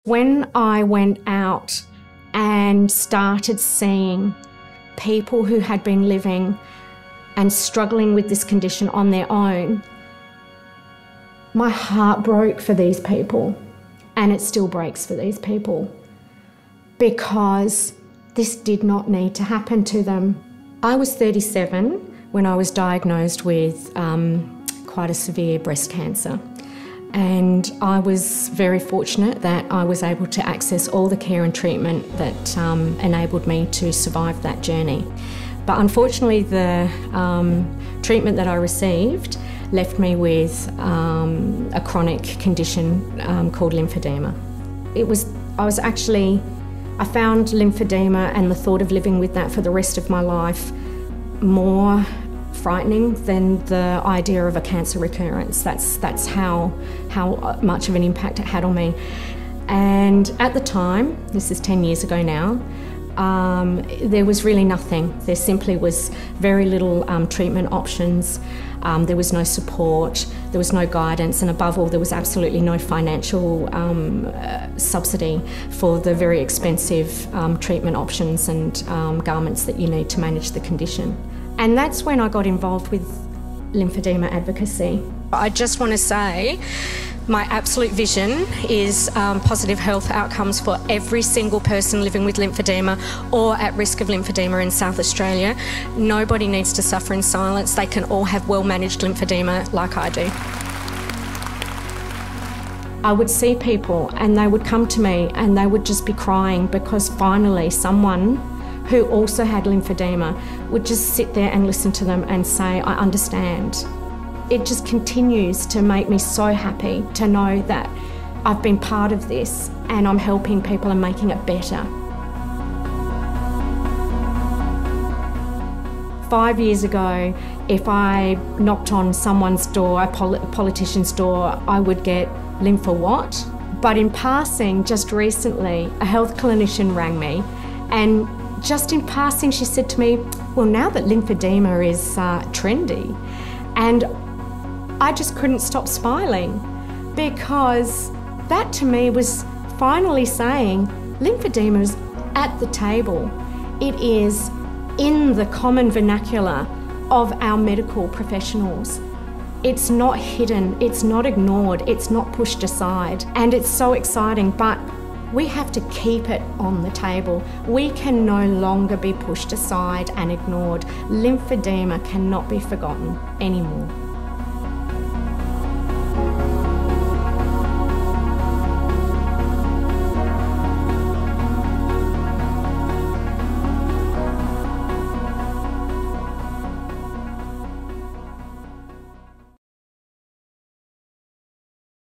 When I went out and started seeing people who had been living and struggling with this condition on their own, my heart broke for these people, and it still breaks for these people, because this did not need to happen to them. I was 37 when I was diagnosed with quite a severe breast cancer. And I was very fortunate that I was able to access all the care and treatment that enabled me to survive that journey. But unfortunately, the treatment that I received left me with a chronic condition called lymphedema. I found lymphedema and the thought of living with that for the rest of my life more frightening than the idea of a cancer recurrence. That's how much of an impact it had on me. And at the time, this is 10 years ago now, there was really nothing. There simply was very little treatment options. There was no support, there was no guidance, and above all, there was absolutely no financial subsidy for the very expensive treatment options and garments that you need to manage the condition. And that's when I got involved with lymphedema advocacy. I just want to say my absolute vision is positive health outcomes for every single person living with lymphedema or at risk of lymphedema in South Australia. Nobody needs to suffer in silence. They can all have well-managed lymphedema like I do. I would see people and they would come to me and they would just be crying because finally someone who also had lymphedema would just sit there and listen to them and say, I understand. It just continues to make me so happy to know that I've been part of this and I'm helping people and making it better. 5 years ago, if I knocked on someone's door, a politician's door, I would get lympho what? But in passing, just recently, a health clinician rang me, and just in passing she said to me, well, now that lymphedema is trendy, and I just couldn't stop smiling, because that to me was finally saying lymphedema is at the table. It is in the common vernacular of our medical professionals. It's not hidden, it's not ignored, it's not pushed aside, and it's so exciting, but we have to keep it on the table. We can no longer be pushed aside and ignored. Lymphedema cannot be forgotten anymore.